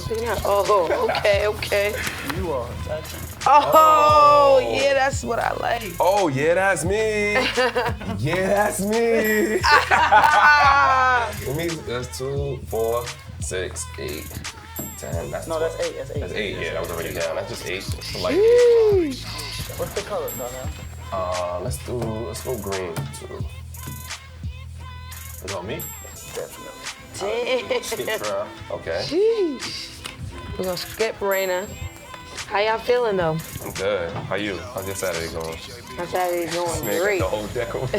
picking up. Oh, okay. You are touching. Oh, yeah, that's what I like. Oh, yeah, that's me. Yeah, that's me. That's 2, 4, 6, 8, 10. That's 12. That's 8. That's 8. Yeah, that was already down. That's just 8. It's like What's the color, Donnell? let's go green too. Is it on me? Definitely. Skip try. Okay. Sheesh. We're gonna skip Reyna. How y'all feeling though? I'm good. How you? How's your Saturday going? My Saturday's going Man, great. got the whole deck over.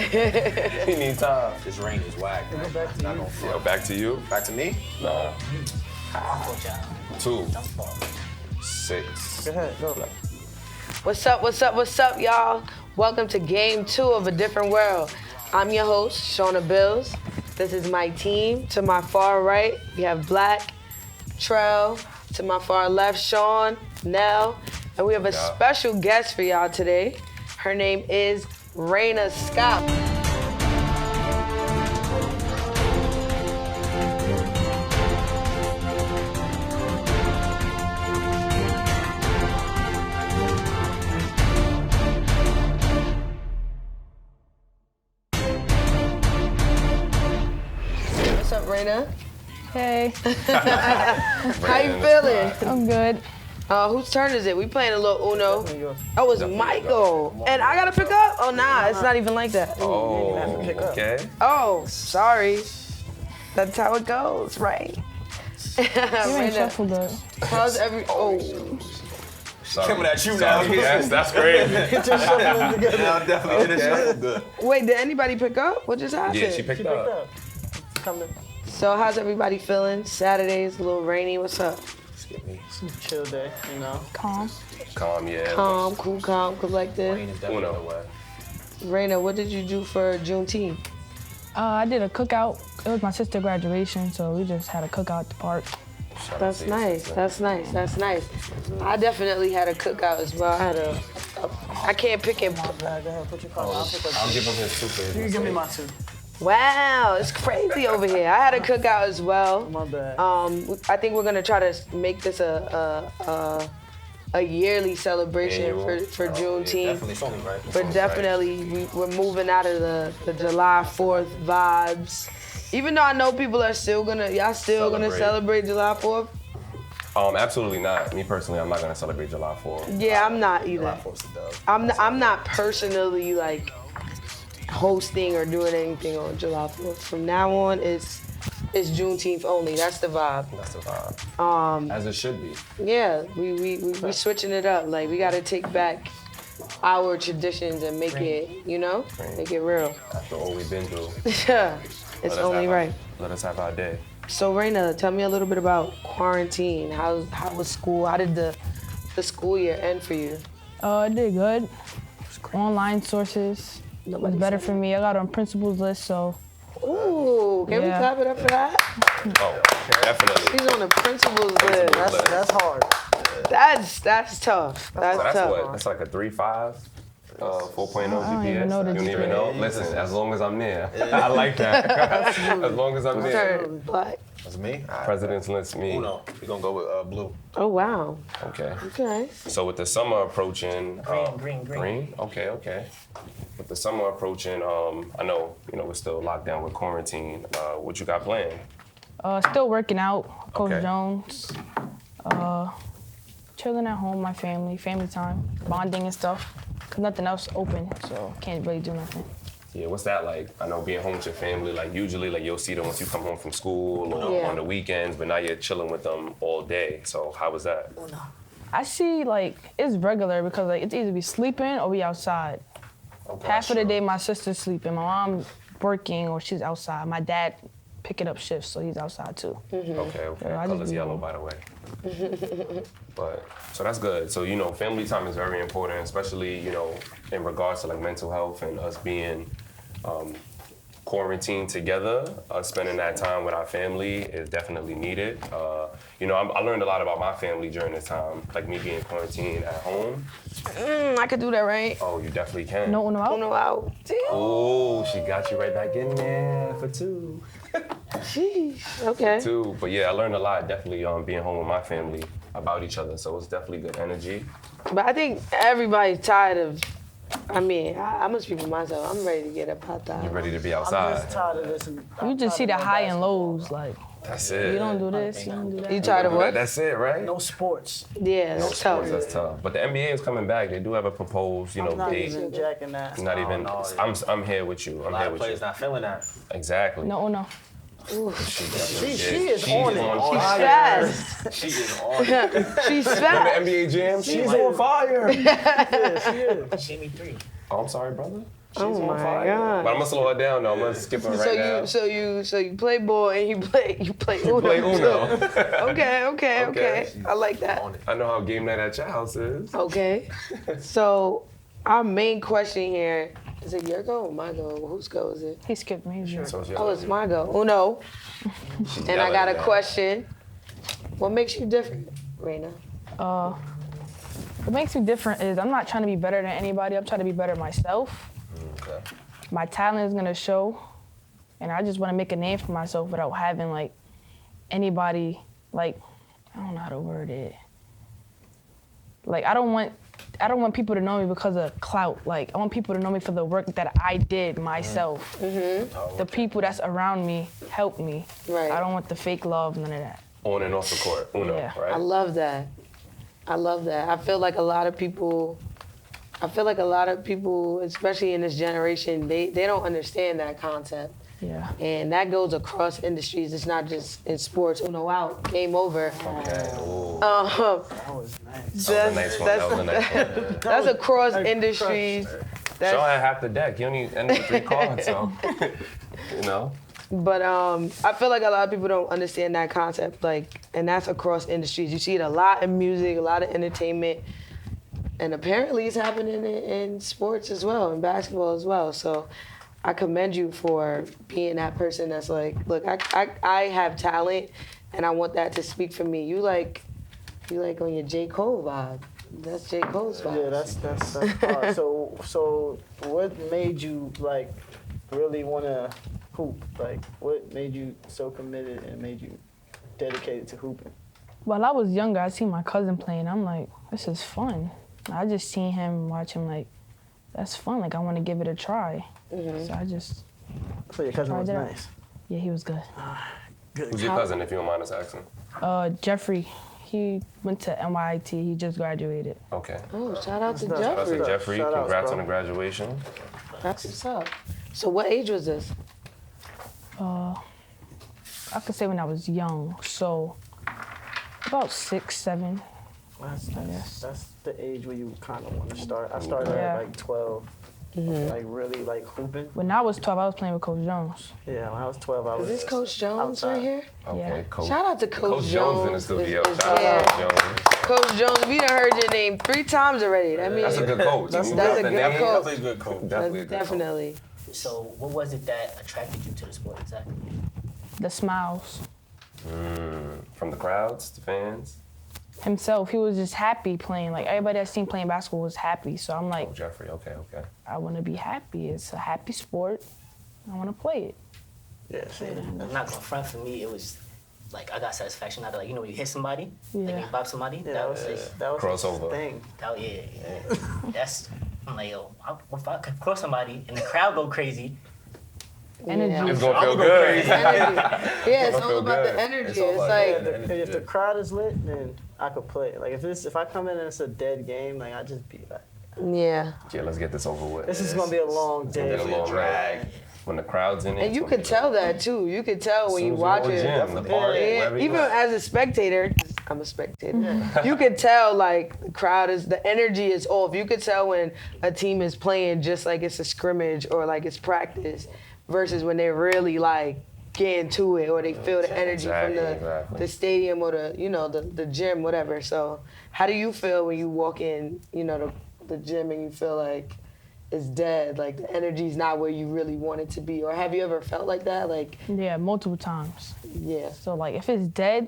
You need time. This rain is whack, man. Go back to you. Yo, back to you. Back to me? Nah. Watch out. 2, 6. Go ahead, go. What's up, y'all? Welcome to game 2 of A Different World. I'm your host, Shauna Bills. This is my team. To my far right, we have Black, Trell. To my far left, Sean, Nell. And we have a special guest for y'all today. Her name is Reyna Scott. What's up, Reyna? Hey, How you feeling? I'm good. Whose turn is it? We playing a little Uno. Yours. Oh, it's Michael. And I gotta pick up? Oh, nah, it's not even like that. Oh, have to pick up. okay. Oh, sorry. That's how it goes, right? You ain't shuffle good. How's Sorry. Coming at you Sorry, now. yes, that's crazy. Now I'm definitely in the shuffle good. Wait, did anybody pick up? What just happened? Yeah, she picked Pick up. up. Come to So how's everybody feeling? Saturday's a little rainy. What's up? Skip me. chill day, you know. Calm. Calm, yeah. Calm, cool, calm, Rain collective. is definitely Uno. the way. Reyna, what did you do for Juneteenth? I did a cookout. It was my sister's graduation, so we just had a cookout at the park. That's nice. That's nice. That's nice. I definitely had a cookout as well. I had I can't pick it. Go ahead, put your card. I'll pick up. I'll give him his 2 for You his give me mistake. my 2. Wow, it's crazy over here. I had a cookout as well. My bad. I think we're gonna try to make this a yearly celebration Annual. for Yeah, Juneteenth. definitely. It's only right. But definitely, we're moving out of the July 4th vibes. Even though I know people are y'all still gonna celebrate July 4th? Absolutely not. Me personally, I'm not gonna celebrate July 4th. Yeah, I'm not either. July 4th is the dub. I'm not personally like hosting or doing anything on July 4th. From now on, it's Juneteenth only. That's the vibe. That's the vibe. As it should be. Yeah, we switching it up. Like we gotta take back our traditions and make it, make it real. After all we've been through. Yeah, it's let us only have right. Let us have our day. So Reyna, tell me a little bit about quarantine. How was school? How did the school year end for you? I did good. Online sources was better for me. I got on principal's list, so Ooh, can we Yeah. clap it up for that? Oh, definitely. She's on the principal's list. That's hard. That's tough. That's So that's tough. what? That's like a 3.5, 4.0 I don't GPS. even know the You don't even GPA. know? Listen, as long as I'm there. I like that. As long as I'm there. Turn black. That's me? All right. President's list me. Uno. We're gonna go with blue. Oh wow. Okay. Okay. So with the summer approaching, Green. Okay. With the summer approaching, I know we're still locked down with quarantine. What you got planned? still working out. Coach Okay. Jones. Chilling at home, my family time, bonding and stuff. Cause nothing else open, so can't really do nothing. Yeah, what's that like? I know being home with your family, like usually like you'll see them once you come home from school or Yeah. on the weekends, but now you're chilling with them all day. So how was that? I see it's regular because it's either we sleeping or we outside. Okay, Half of the sure. day my sister's sleeping, my mom working or she's outside. My dad picking up shifts, so he's outside too. Okay. Yeah, I just Color's be yellow, home. by the way. But so that's good. So family time is very important, especially in regards to like mental health and us being quarantined together. Spending that time with our family is definitely needed. I learned a lot about my family during this time, like me being quarantined at home. I could do that, right? Oh, you definitely can. No one out. Uno out. Damn. Oh, she got you right back in there for 2. Sheesh. Okay. too. But yeah, I learned a lot definitely being home with my family about each other. So it's definitely good energy. But I think everybody's tired of. I mean, I'm gonna speak for myself. I'm ready to get up out there. You're ready to be I'm outside. just tired of this. You just see the high and lows, like, That's it. you don't do this, you don't do that. You tired of what? That's it, right? No sports. Yeah, that's tough. That's tough. But the NBA is coming back. They do have a proposed, I'm not date. even jacking that. Not even. no, I'm here with you. A I'm lot here of with players you. not feeling that. Exactly. No. She is on it. She's fast. She is on it. She's The fast. NBA Jam. She's on fire. Yeah, she is. Give me 3. Oh, I'm sorry, brother. She's Oh on my fire. God. But I'm gonna slow her down though. I'm gonna skip her right now. So you play ball and you play Uno. Play Uno. Okay. I like that. I know how game night at your house is. Okay. So our main question here is it your go or my go? Whose go is it? He skipped me. So it's Oh, it's my go. Uno. And I got a question. What makes you different, Reyna? What makes me different is I'm not trying to be better than anybody. I'm trying to be better myself. Okay. My talent is gonna show, and I just want to make a name for myself without having like anybody like I don't know how to word it. Like I don't want people to know me because of clout. Like I want people to know me for the work that I did myself. The people that's around me help me. Right. I don't want the fake love, none of that. On and off the court. Uno, Yeah. right? I love that. I feel like a lot of people, especially in this generation, they don't understand that concept. Yeah. And that goes across industries. It's not just in sports. Uno out, game over. Okay. Ooh. That was nice. That was a nice one. That was a nice one. That's across industries. Sean had half the deck. You only ended with 3 cards, so But I feel like a lot of people don't understand that concept, and that's across industries. You see it a lot in music, a lot of entertainment, and apparently it's happening in sports as well, in basketball as well. So I commend you for being that person that's like, look, I have talent, and I want that to speak for me. You like on your J. Cole vibe. That's J. Cole's vibe. Yeah, that's hard. So what made you like really wanna hoop? Like what made you so committed and made you dedicated to hooping? While I was younger, I seen my cousin playing. I'm like, this is fun. I just seen him, watch him like, that's fun. Like I want to give it a try. So I just, So your cousin was Tried it out. nice. yeah, he was good. Who's your cousin, if you don't mind us asking? Jeffrey, he went to NYIT. He just graduated. Okay. Oh, shout out to That's Shout out to Jeffrey. Jeffrey. Shout outs, Congrats bro. on the graduation. That's what's up. So what age was this? I could say when I was young, so about 6, 7. That's the age where you kind of want to start. I started Yeah. at like 12, like really like hooping. When I was 12, I was playing with Coach Jones. Yeah, when I was 12, I was. Is this Coach Jones outside. right here? Okay, Yeah. Coach. Shout out to Coach Jones in the studio. Shout yeah. out to Coach Jones. Coach Jones, we done heard your name 3 times already. That means That's a good coach. That's You a got the good name. coach. Definitely a good coach. Definitely a good coach. Definitely. So what was it that attracted you to the sport exactly? The smiles. From the crowds, the fans. Himself, he was just happy playing. Like everybody that seen playing basketball was happy. So I'm like, Oh, Jeffrey. Okay. I want to be happy. It's a happy sport. I want to play it. Yeah, see. I'm not gonna front. For me, it was like I got satisfaction out of like when you hit somebody, like Yeah. you bop somebody. Yeah, that was like, that was Crossover. his thing. yeah. That's I'm like yo, if I could cross somebody and the crowd go crazy, Energy. It's gonna feel good. Yeah, it's all feel about good. the energy. It's all It's about like, the If the crowd is lit, then I could play. Like if I come in and it's a dead game, like I just be like, yeah. Yeah, let's get this over with. this is gonna be a long It's gonna be day. a long drag. When the crowd's in it. And you could tell that too. You could tell when you watch it. The park, Yeah, wherever you even at. as a spectator, 'cause I'm a spectator. You could tell like the energy is off. You could tell when a team is playing just like it's a scrimmage or like it's practice, versus when they're really like getting to it or they feel the energy from Exactly. the stadium or the gym, whatever. So how do you feel when you walk in, the gym and you feel like it's dead, like the energy's not where you really want it to be? Or have you ever felt like that? Like, Yeah, multiple times. yeah. So like if it's dead,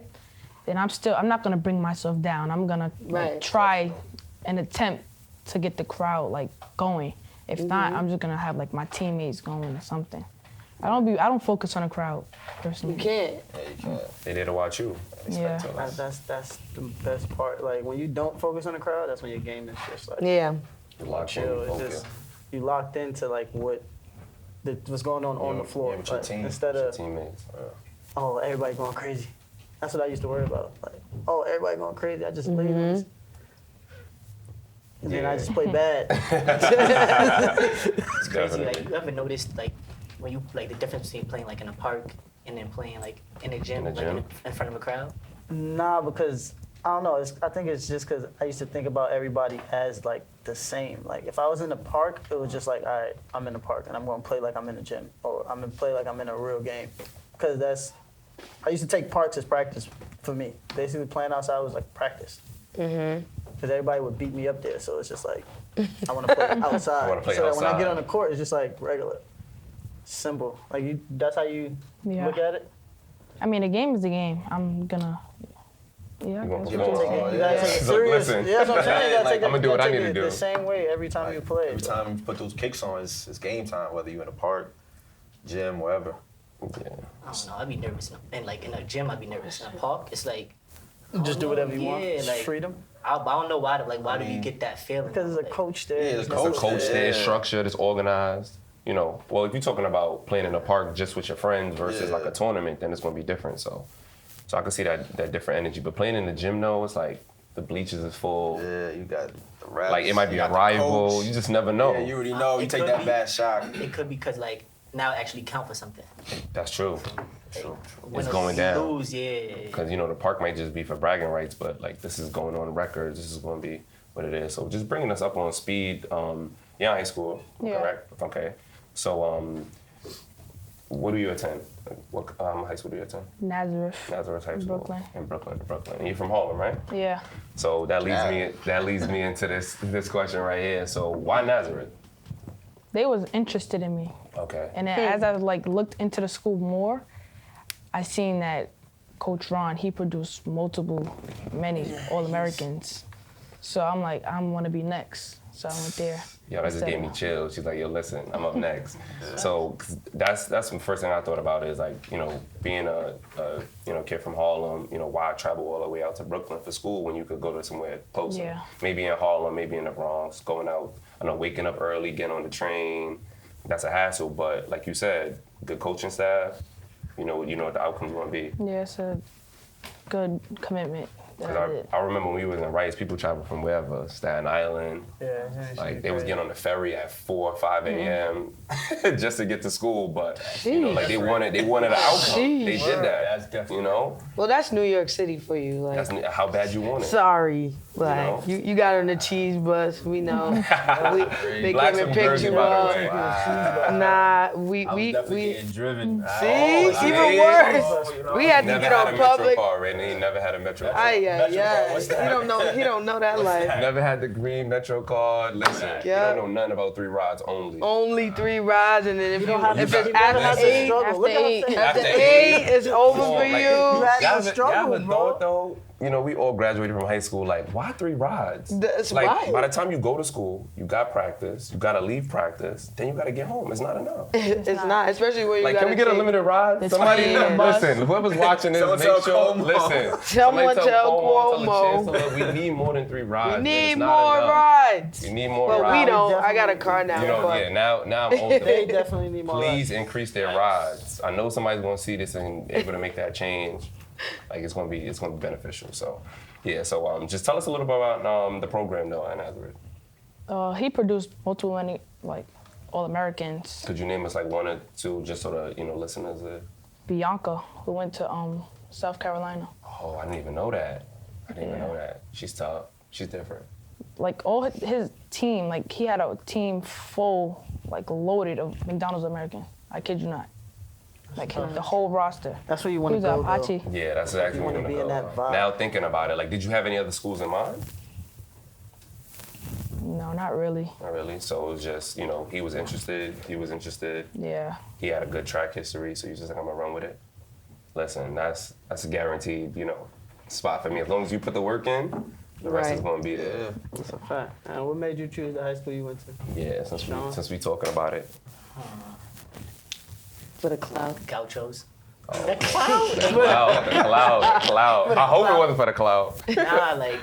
then I'm not gonna bring myself down. I'm gonna Right. try and attempt to get the crowd like going. If not, I'm just gonna have like my teammates going or something. I don't focus on the crowd personally. You can't. Yeah, you can't. They there to watch you. Yeah. That's the best part. Like when you don't focus on the crowd, that's when your game is just like Yeah. Lock in, chill. It's focus. just you locked into like what's going on the floor. Yeah, with your Like, team. instead Your of teammates. oh, everybody going crazy. That's what I used to worry about. Like, oh, everybody going crazy. I just leave. And then I just play bad. It's crazy. Definitely. Like, you ever noticed like when you like the difference between playing like in a park and then playing like in a gym, In a like gym? in front of a crowd? Nah, because I don't know. I think it's just because I used to think about everybody as like the same. Like if I was in the park, it was just like, all right, I'm in the park and I'm going to play like I'm in the gym, or I'm going to play like I'm in a real game. Because I used to take parks as practice for me. Basically, playing outside was like practice. Because everybody would beat me up there, so it's just like I want to play outside. I wanna play so that when I outside. get on the court, it's just like regular, simple. Like that's how you Yeah. look at it. I mean, the game is the game. I'm gonna. Yeah. I You gonna guess keep what on- you're saying. You gotta take it So, serious. listen. Yeah, that's what I'm saying. You gotta Like, take it, I'ma do what I take need to it do. the same way every time you play. Every time you put those kicks on, it's game time, whether you're in a park, gym, wherever. Yeah. I don't know. I'd be nervous, and like in a gym, I'd be nervous. In a park, it's like Just do whatever you want. Yeah, like Freedom. I don't know why. Like, why do we mean, get that feeling? Because there's a Like, coach there. Yeah, There's the no It's a coach there, Yeah. structured, it's organized. You know, well, if you're talking about playing in a park just with your friends versus Yeah. like a tournament, then it's gonna be different. So I can see that different energy. But playing in the gym though, it's like the bleachers is full. Yeah, you got the reps. Like it might be you a got the rival. coach. You just never know. Yeah, you already know. You It take could that be. bad shot. It could be because like now it actually count for something. That's true. When It's a going down. Lose, yeah. Because, you know, the park might just be for bragging rights, but, like, this is going on records. This is going to be what it is. So just bringing us up on speed. You're in high school, Yeah. correct? Okay. So what do you attend? Like, what high school do you attend? Nazareth. Nazareth High School. Brooklyn. In Brooklyn. And you're from Harlem, right? Yeah. So that leads me into this question right here. So why Nazareth? They was interested in me. Okay. And then as I like looked into the school more, I seen that Coach Ron, he produced many All-Americans. So I'm like, I want to be next. So I went there. Yo, that just gave me chills. She's like, yo, listen, I'm up next. So 'cause that's the first thing I thought about is like, you know, being a kid from Harlem, you know, why travel all the way out to Brooklyn for school when you could go to somewhere closer? Yeah. Maybe in Harlem, maybe in the Bronx, going out, I know, waking up early, getting on the train. That's a hassle, but like you said, good coaching staff, you know what the outcome's gonna be. Yeah, it's a good commitment that I Cause did. I remember when we was in Rice, people traveled from wherever, Staten Island. Yeah, Like they was getting on the ferry at 4 or 5 a.m. just to get to school, but you know, like they wanted an outcome. They did that. That's definitely. You know, Well, that's New York City for you. Like, that's how bad you want it. sorry, like know? you got on the cheese bus. We know. They Blacks came and from picked Jersey, you by the up. way. Nah, I was definitely getting driven. See, see? even worse. We had to Never get had on a public. Metro car, Reyna. He never had a Metro car. Yeah. He don't know that life. Never had the green Metro card. Listen, Yeah. you don't know nothing about 3 rides only. Only 3 rides, and then if it's You never had after to 8, struggle. Look at eight. us. after After 8, it's over Come on, for like, you. had to Y'all struggle, ever bro. thought though? You know, we all graduated from high school. Like, why 3 rides? That's like, right. by the time you go to school, you got practice, you gotta leave practice, then you gotta get home. It's not enough. It's not, especially when you Like, gotta can we get a take- limited ride? It's Somebody, fine. listen, whoever's watching this, Someone make tell sure, Cuomo. listen. Someone tell Cuomo, tell Cuomo. the chancellor, we need more than 3 rides. We man. need It's not more enough. rides. We need more Well, rides. we don't. I got a car now. You know, but yeah, now I'm older. They definitely need more. Please increase their rides. I know somebody's gonna see this and able to make that change. Like it's gonna be beneficial. So yeah. So just tell us a little bit about the program though at Nazareth. He produced many like All-Americans. Could you name us like 1 or 2 just so the listeners? Bianca, who went to South Carolina. Oh, I didn't even know that. I didn't even know that. She's tough. She's different. Like all his team, like he had a team full, like loaded of McDonald's Americans. I kid you not. Like the whole roster. That's where you want Who's to go. though. Apache? Yeah, that's exactly You what wanna you're be in gonna that go. vibe. Now thinking about it, like, did you have any other schools in mind? No, not really. Not really. So it was just, he was interested. He was interested. Yeah. He had a good track history, so he's just like, I'm gonna run with it. Listen, that's a guaranteed, spot for me. As long as you put the work in, the rest is Right. gonna be there. That's a fact. And what made you choose the high school you went to? Yeah, since we talking about it. For the cloud. Gauchos. The cloud. I hope it wasn't for the cloud. Nah, like,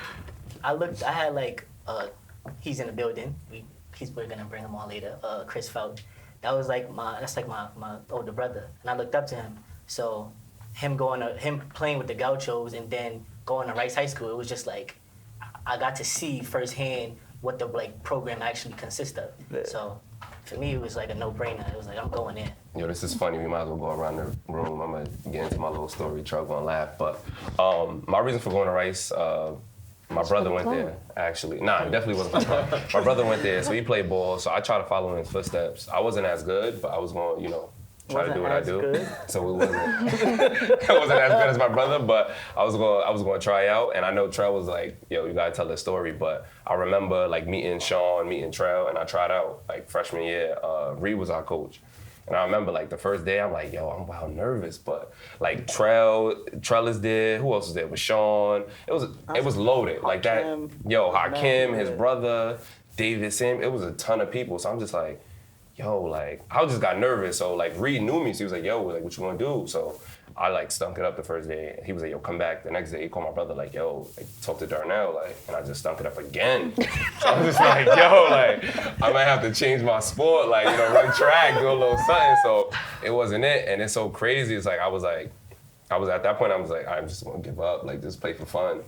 I had like, he's in the building. We're gonna bring him on later. Chris Fouch. That's like my older brother, and I looked up to him. So him playing with the Gauchos and then going to Rice High School, it was just like I got to see firsthand what the like program actually consists of. Yeah. So for me, it was like a no-brainer. It was like I'm going in. Yo, this is funny. We might as well go around the room. I'm gonna get into my little story. Trevor gonna laugh, but my reason for going to Rice, my brother went there. Actually, nah, it definitely wasn't. My brother went there, so he played ball. So I tried to follow in his footsteps. I wasn't as good, but I was going, try to do what I do. Good. So it wasn't as good as my brother, but I was going to try out. And I know Trell was like, yo, you gotta tell the story. But I remember like meeting Sean, meeting Trell, and I tried out like freshman year. Reed was our coach. And I remember like the first day, I'm like, yo, I'm wild nervous, but like Trell is there. Who else was there? With Sean. It was loaded like that. Yo, Hakim, his brother, David, Sam. It was a ton of people. So I'm just like, yo, like I just got nervous. So like Reed knew me, so he was like, yo, like what you gonna do? So I like stunk it up the first day. He was like, yo, come back. The next day he called my brother like, yo, like talk to Darnell, like, and I just stunk it up again. So I'm just like, yo, like I might have to change my sport, like, run track, do a little something. So it wasn't it. And it's so crazy. It's like I was at that point, I was like, I'm just gonna give up, like just play for fun.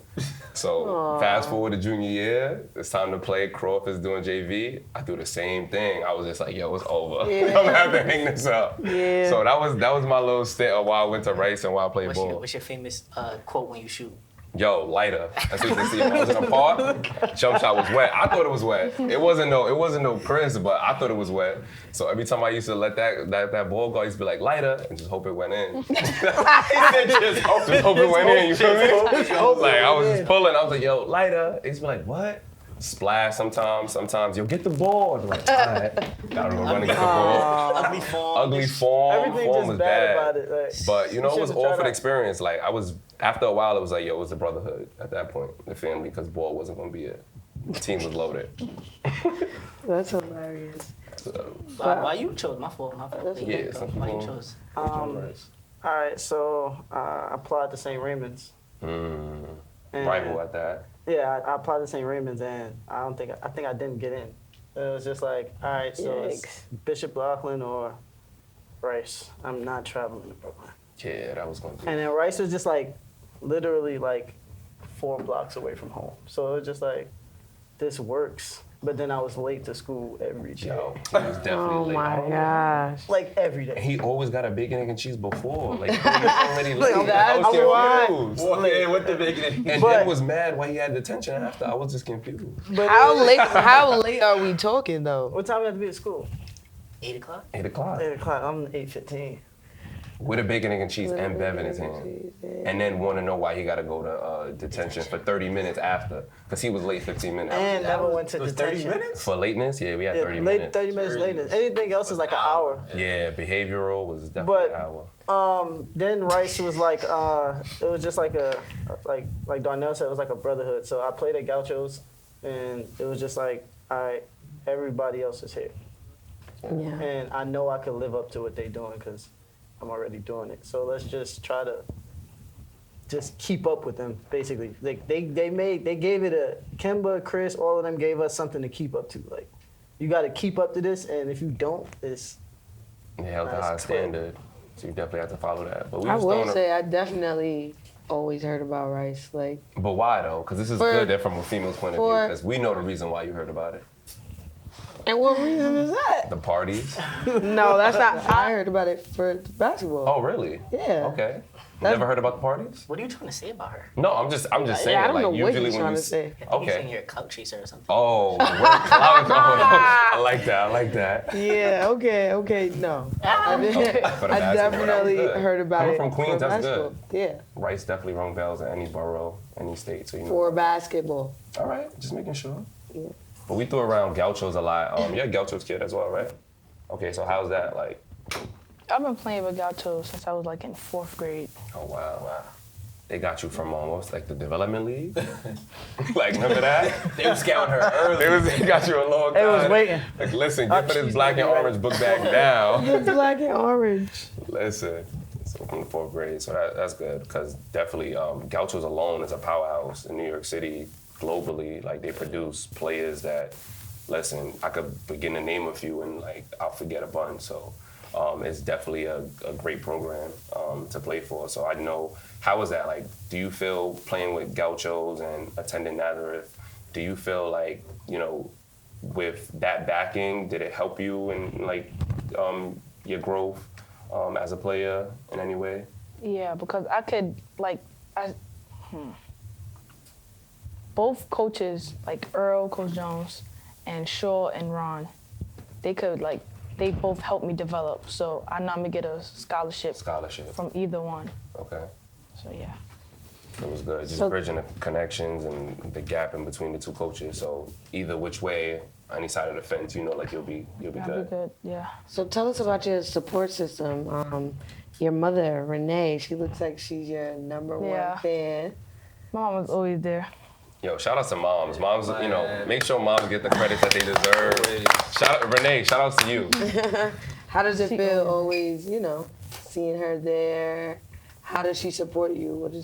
So fast forward to junior year, it's time to play. Crawford's doing JV. I do the same thing. I was just like, yo, it's over. Yeah. I'm gonna have to hang this up. Yeah. So that was my little stint of why I went to Rice and why I played ball. What's your famous quote when you shoot? Yo, lighter. That's what you can see. When I was in a park, jump shot was wet. I thought it was wet. It wasn't no crisp, but I thought it was wet. So every time I used to let that ball go, I used to be like, lighter, and just hope it went in. He said just hope it went in, you feel me? Like I was just pulling, I was like, yo, lighter. He's be like, what? Splash sometimes, yo, get the ball. I'm like, all right. Gotta run and get the ball. Ugly form. Everything Form just was bad bad. about it. Like, But it was should've all tried for the out. experience. Like after a while, it was like, yo, it was a brotherhood at that point, the family, because ball wasn't gonna be it. The team was loaded. That's hilarious. So, Why you chose? My fault. yeah, Why you chose? all right, so I applied to St. Raymond's. And- rival at that. Yeah, I applied to St. Raymond's, and I think I didn't get in. It was just like, all right, so it's Bishop Laughlin or Rice. I'm not traveling to Brooklyn. Yeah, that was gonna be. And then Rice was just like, literally like 4 blocks away from home. So it was just like, this works. But then I was late to school every day. Yo, he was definitely Oh late. my gosh. Like every day. He always got a bacon, egg, and cheese before. Like, he was already late. I that's was confused. Walk in with the bacon. And then was mad why he had detention after. I was just confused. But How late are we talking though? what time do you have to be at school? 8 o'clock? 8 o'clock. 8 o'clock. I'm 8:15. With a bacon, egg, and cheese and Bev in his hand. And then want to know why he got to go to detention for 30 minutes after. Because he was late 15 minutes. And never went to It was detention. 30 minutes? For lateness? Yeah, we had 30 late, minutes. 30 minutes later. Anything else is like an hour. Yeah, behavioral was definitely an hour. Then Rice was like, it was just like like Darnell said, it was like a brotherhood. So I played at Gauchos, and it was just like, all right, everybody else is here. Yeah. And I know I can live up to what they're doing because I'm already doing it. So let's just try to just keep up with them, basically. Like they gave it a, Kemba, Chris, all of them gave us something to keep up to. Like, you got to keep up to this, and if you don't, it's They held the Nice high clip. standard. So you definitely have to follow that. But we I was will throwing say I definitely always heard about Rice. Like, But why though? Because this is For- good that from a female's point of view. for- Because we know the reason why you heard about it. and what reason is that? The parties. No, that's not. I heard about it for basketball. Oh, really? Yeah. Okay. That's- Never heard about the parties? What are you trying to say about her? No, I'm just saying. Yeah, I don't like know what usually he's when trying you to say. I think he's saying Okay. you're a clout chaser or something. Oh, we're cloud. I like that. Yeah. Okay. No. I For the basketball, definitely that was good. heard about Coming it from Queens, for that's basketball. good. Yeah. Rice definitely rung bells in any borough, any state. So you know. For basketball. All right, just making sure. Yeah. But we threw around Gauchos a lot. You're a Gauchos kid as well, right? Okay, so how's that like? I've been playing with Gaucho since I was like in 4th grade. Oh wow. they got you from almost like the development league. Like, remember that? They were scouting her early. They got you a long time. They was waiting. Like, listen, get this black and orange book bag now. Black and orange. Listen, so from the 4th grade, so that's good, because definitely Gauchos alone is a powerhouse in New York City, globally. Like, they produce players that, listen, I could begin to name a few and like I'll forget a bunch. So it's definitely a great program to play for. So I know, how was that? Like, do you feel playing with Gauchos and attending Nazareth, do you feel like, you know, with that backing, did it help you in like your growth as a player in any way? Yeah, because I could, like, both coaches, like Earl, Coach Jones, and Shaw and Ron, they both helped me develop. So I know I'm gonna get a scholarship from either one. Okay. So yeah. It was good, just bridging the connections and the gap in between the two coaches. So either which way, any side of the fence, you know, like you'll be good. I'll be good, yeah. So tell us about your support system. Your mother, Renee, she looks like she's your number one fan. My mom was always there. Yo, shout out to moms. Moms, you know, make sure moms get the credit that they deserve. Shout out, Renee, shout outs to you. How does it feel always, you know, seeing her there? How does she support you? What do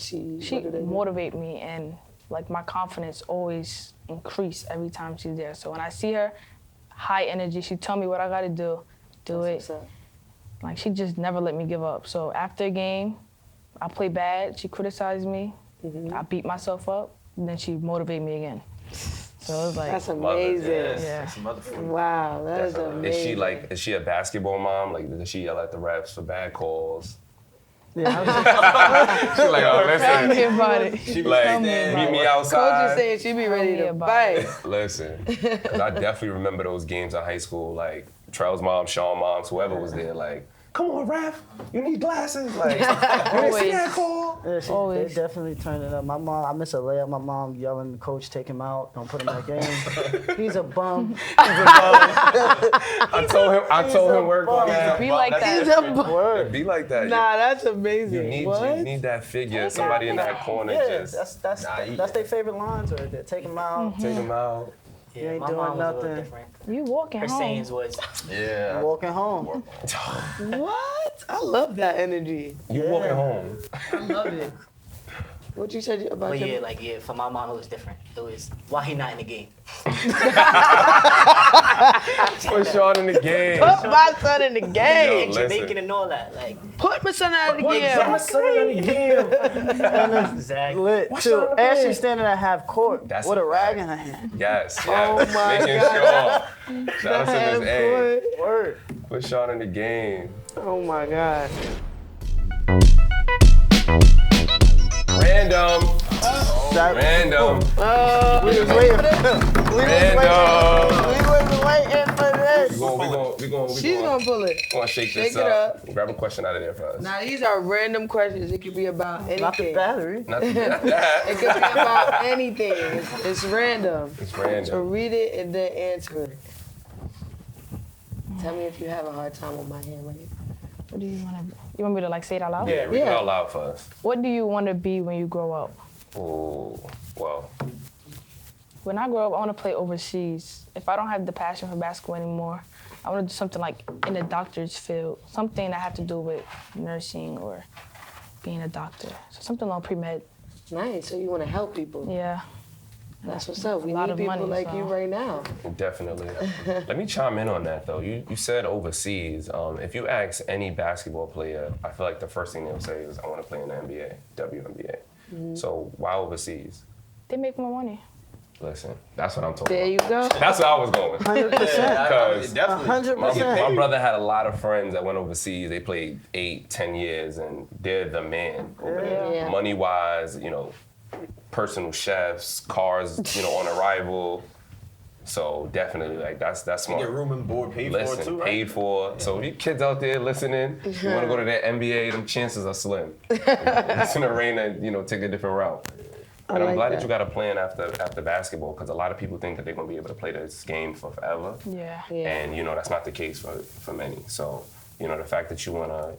they motivate me, and like my confidence always increase every time she's there. So when I see her, high energy, she tell me what I gotta do it. Like, she just never let me give up. So after a game, I play bad, she criticized me, I beat myself up, and then she motivate me again. So it was like, that's amazing. That's wow, that is amazing. Is she a basketball mom? Like, does she yell at the refs for bad calls? Yeah, She's like, oh, tell me listen. about it. She like, meet me outside. Coach is saying she be ready to fight. Listen, 'cause I definitely remember those games in high school, like Trell's mom, Sean moms, whoever was there, like, come on, ref, you need glasses. Like, you didn't see that call? Yeah, they definitely turned it up. My mom, I miss a layup. My mom yelling, the coach, take him out, don't put him back in. He's a bum. I told him work on that. Be like that. He's a bum. Be like that. Nah, that's amazing. You need that figure, somebody in that corner. Yeah, just that's their favorite lines right there. Take him out. take him out. You ain't my doing mom was a little nothing. different. You walking Her home. sayings was, Yeah. Walking home. What? I love that energy. You walking home. I love it. What you said about but your for my mom it was different. It was, why he not in the game? Put Sean in the game. Put my son in the game. Yo, listen. Jamaican and all that, like, Put my son out of the game. exactly. Lit, too. And she's standing at half court That's with a a rag fact. in her hand. Yes. Oh my Making God. sure. Shout out to Miss A. Word. Put Sean in the game. Oh my God. Random. Random. We was waiting. We was waiting for this. We going She's gonna pull it. Gonna shake this Shake it up. Grab a question out of there for us. Now these are random questions. It could be about anything. Not the battery. Not that. It could be about anything. It's random. It's So random. read it and then answer it. Tell me if you have a hard time with my handwriting. What do you want to? You want me to like say it out loud? Yeah, read it Yeah. out loud for us. What do you want to be when you grow up? Oh, well. When I grow up, I want to play overseas. If I don't have the passion for basketball anymore, I want to do something like in the doctor's field, something that have to do with nursing or being a doctor. So something along pre-med. Nice. So you want to help people. Yeah. That's what's up. We lot need of people money, like so. you right now. Definitely. Let me chime in on that though. You said overseas. If you ask any basketball player, I feel like the first thing they'll say is, I want to play in the NBA, WNBA. So why overseas? They make more money. Listen, that's what I'm talking There you about. go. That's what I was going. 100%. Because Definitely. 100%. my brother had a lot of friends that went overseas. They played 8, 10 years, and they're the man over there. Yeah. Money-wise, personal chefs, cars, on arrival. So definitely, like that's You smart. get room and board paid for Listen, too, right? paid for. So you kids out there listening, you want to go to that NBA, them chances are slim. Listen to Reyna, take a different route. And I'm like glad that that. you got a plan after basketball, because a lot of people think that they're gonna be able to play this game for forever. Yeah. Yeah. And that's not the case for many. So, the fact that you wanna,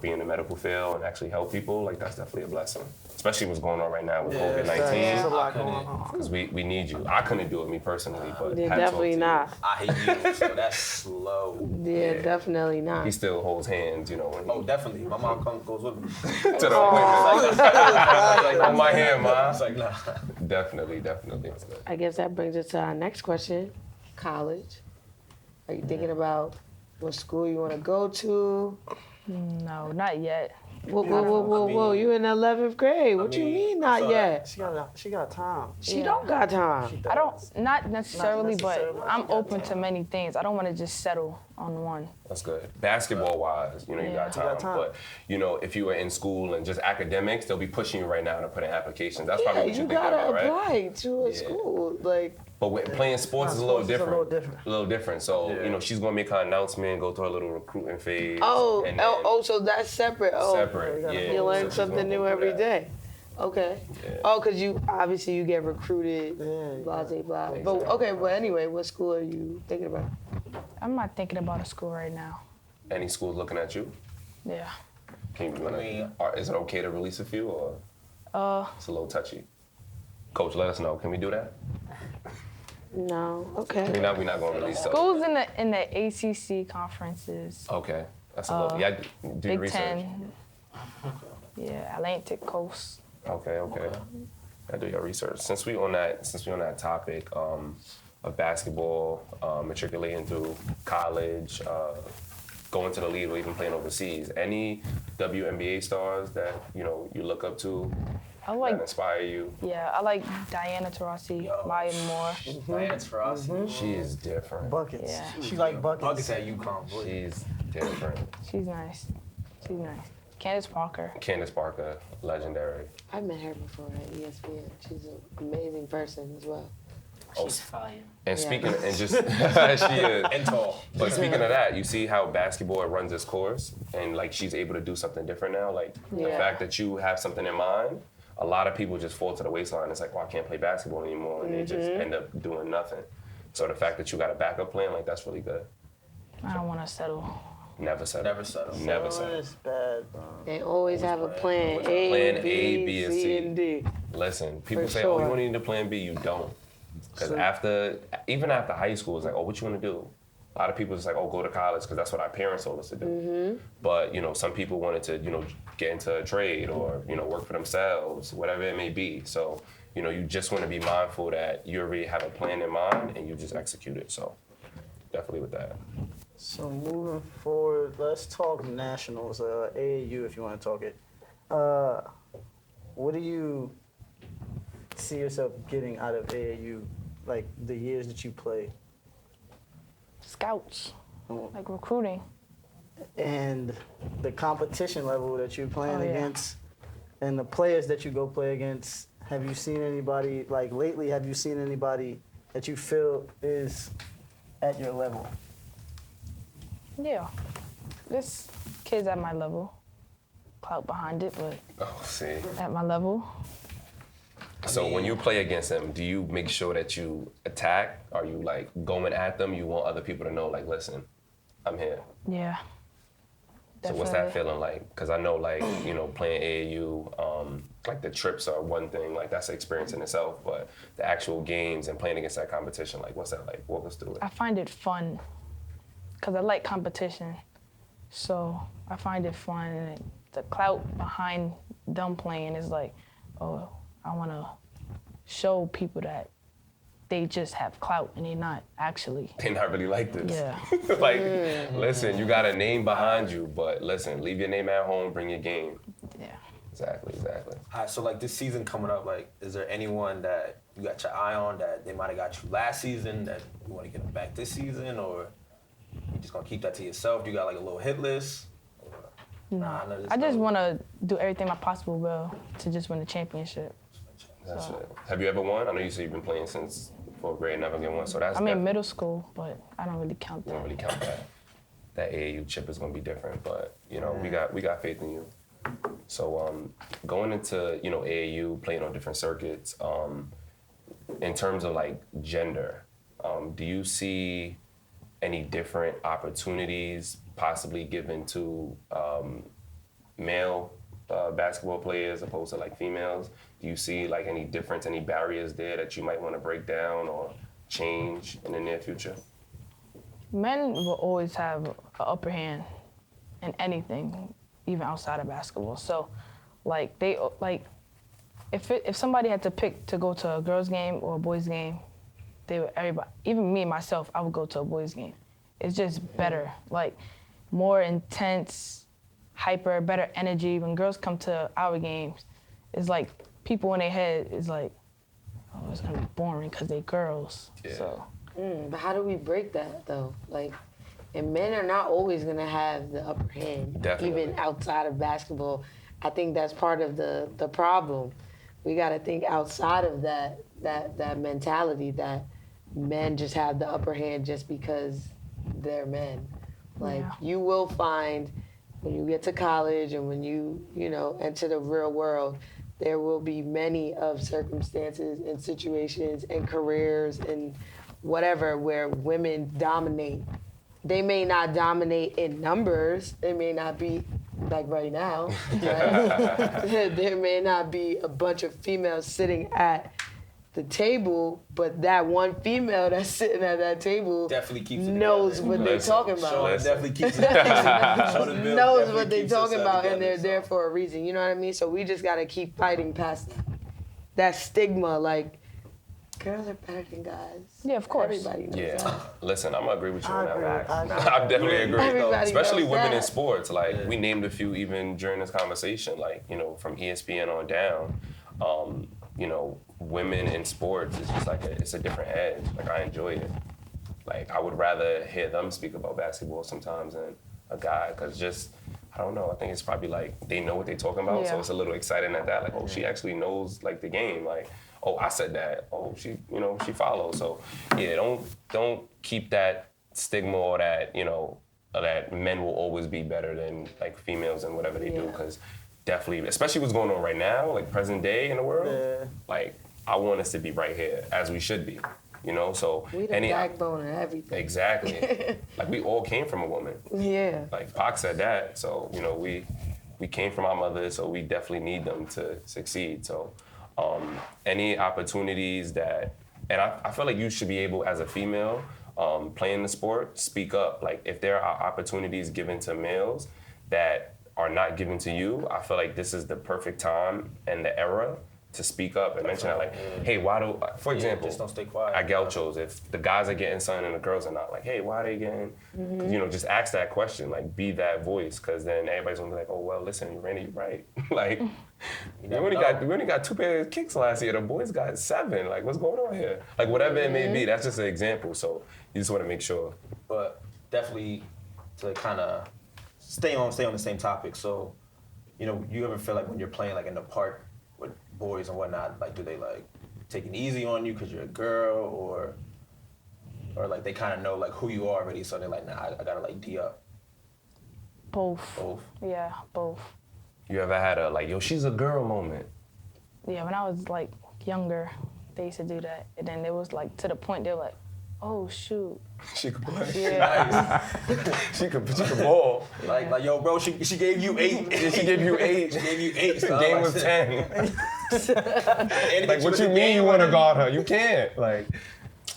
be in the medical field and actually help people, like that's definitely a blessing. especially what's going on right now with COVID-19. There's a lot going on. Because we need you. I couldn't do it, me personally, but Yeah, hats off definitely to you. not. I hate you, so that's slow. Yeah, definitely not. He still holds hands, you know. When he, Oh, definitely. My mom goes with me. to the appointment. Like, on my hand, ma. It's like, nah. Definitely. I guess that brings us to our next question. College. Are you thinking about what school you want to go to? No, not yet. Whoa. You in 11th grade. What you mean not so yet? She got time. She don't got time. I don't, not necessarily, Not necessarily. but I'm open to many things. I don't want to just settle on one. That's good. Basketball-wise, you know, you got time. But, you know, if you were in school and just academics, they'll be pushing you right now to put in applications. That's probably what you you're thinking gotta about, right? apply to a school. Like, But playing sports is a little different. A little different. So, you know, she's going to make her announcement, go through her little recruiting phase. and then so that's separate. separate, yeah. You learn So she's something gonna new go through every that. day. Okay. Yeah. Oh, because you obviously you get recruited, Yeah, blah, blah, blah. Exactly. But okay, but anyway, what school are you thinking about? I'm not thinking about a school right now. Any schools looking at you? Yeah. Is it okay to release a few, or it's a little touchy? Coach, let us know. Can we do that? No. Okay. We're not going to release stuff. Schools in the ACC conferences, Okay. That's a little, yeah, do your Big research. Ten, yeah, Atlantic Coast. Okay. I do your research. Since we on that topic of basketball, matriculating through college, going to the league, or even playing overseas, any WNBA stars that you look up to that inspire you? Yeah, I like Diana Taurasi, Maya Moore. Diana Taurasi. She is different. Buckets. Yeah. She like buckets. Buckets at UConn, boy. She's different. She's nice. Candace Parker. Candace Parker, legendary. I met her before at ESPN. She's an amazing person as well. She's fire. And Yeah. speaking, and just she is. And tall. But speaking of that, you see how basketball runs its course, and like she's able to do something different now. Like the Yeah. fact that you have something in mind, a lot of people just fall to the waistline. It's like, well, I can't play basketball anymore, and they just end up doing nothing. So the fact that you got a backup plan, like that's really good. I don't want to settle. Never settle. Never settle. Never Oh, settle. it's bad, bro. They always have a plan. Plan A, B, and C, C. and D. Listen, people For say, sure. oh, you don't need a plan B. You don't. Because even after high school, it's like, oh, what you want to do? A lot of people just like, oh, go to college because that's what our parents told us to do. But, some people wanted to, get into a trade or, work for themselves, whatever it may be. So, you just want to be mindful that you already have a plan in mind and you just execute it. So definitely with that. So moving forward, let's talk nationals. AAU, if you want to talk it. What do you see yourself getting out of AAU, like the years that you play? Scouts, Oh. like recruiting. And the competition level that you're playing Oh, yeah. against, and the players that you go play against? Have you seen anybody, like lately, have you seen anybody that you feel is at your level? Yeah, this kid's at my level. Clout behind it, but Oh, see. at my level. So when you play against them, do you make sure that you attack? Are you like going at them? You want other people to know, like, listen, I'm here. Yeah. So what's that feeling like? Because I know, like, playing AAU, like the trips are one thing, like that's an experience in itself, but the actual games and playing against that competition, like, what's that like? Walk us through it. I find it fun because I like competition. So I find it fun. And the clout behind them playing is like, oh, I want to show people that they just have clout and they're not actually. They're not really like this. Yeah. Like, listen, you got a name behind you, but listen, leave your name at home, bring your game. Yeah. Exactly. All right, so like this season coming up, like, is there anyone that you got your eye on that they might have got you last season that you want to get them back this season, or you just gonna keep that to yourself? Do you got like a little hit list? No. I just want to do everything I possible will to just win the championship. That's it. Have you ever won? I know you said you've been playing since 4th grade, never get one. So that's. I'm in middle school, but I don't really count You don't that. really count that. That AAU chip is gonna be different, but we got faith in you. So going into AAU, playing on different circuits, in terms of like gender, do you see any different opportunities possibly given to male basketball players opposed to like females? Do you see like any difference, any barriers there that you might want to break down or change in the near future? Men will always have an upper hand in anything, even outside of basketball. So, like if somebody had to pick to go to a girls' game or a boys' game, everybody, even me myself, I would go to a boys' game. It's just better, like more intense, hyper, better energy. When girls come to our games, it's like people in their head is like, oh, it's gonna be boring because they girls. Yeah. So. But how do we break that though? Like, and men are not always gonna have the upper hand, Definitely. even outside of basketball. I think that's part of the problem. We gotta think outside of that mentality that men just have the upper hand just because they're men. Like you will find when you get to college and when you enter the real world, there will be many of circumstances and situations and careers and whatever where women dominate. They may not dominate in numbers. They may not be like right now. Right? There may not be a bunch of females sitting at the table, but that one female that's sitting at that table definitely keeps it knows together. what they're talking about. Sean definitely keeps it together. Knows what they're talking about, and they're there for a reason. You know what I mean? So we just gotta keep fighting past that stigma. Like, girls are better than guys. Yeah, of course. Everybody knows that. Listen, I'm gonna agree with you on that. I agree. I definitely agree. Everybody Especially knows women in that. sports. Like we named a few even during this conversation. Like from ESPN on down. Women in sports is just like it's a different edge. Like I enjoy it. Like I would rather hear them speak about basketball sometimes than a guy, because I don't know. I think it's probably like they know what they're talking about, so it's a little exciting at that. Like, oh, she actually knows like the game. Like, oh, I said that. Oh, she follows. So yeah, don't keep that stigma or that that men will always be better than like females and whatever they do, because definitely, especially what's going on right now, like present day in the world. Like I want us to be right here as we should be. So We the backbone of everything. Exactly. Like we all came from a woman. Yeah. Like Pac said that. So, we came from our mothers, so we definitely need them to succeed. So any opportunities and I feel like you should be able, as a female, playing the sport, speak up. Like if there are opportunities given to males that are not given to you, I feel like this is the perfect time and the era to speak up and mention that, like, hey, for example, just don't stay quiet. at Gauchos, if the guys are getting something and the girls are not, like, hey, why are they getting, just ask that question, like, be that voice, because then everybody's gonna be like, oh, well, listen, Reyna, you're right. Like, we only got 2 pairs of kicks last year, the boys got 7, like, what's going on here? Like, whatever it may be, that's just an example, so you just wanna make sure. But definitely to kind of stay on the same topic, so, you ever feel like when you're playing, like, in the park, with boys and whatnot, like, do they like take it easy on you because you're a girl, or like they kind of know like who you are already, so they're like, nah, I gotta like D up? Both. Yeah, both. You ever had a like, yo, she's a girl moment? Yeah, when I was like younger, they used to do that, and then it was like to the point they were like, oh shoot. She could play. Yeah. she could ball. Like, yo, bro, she gave you 8. She gave you 8. She gave you 8. The game was 10. And Like, what you mean you want to guard her? You can't. Like,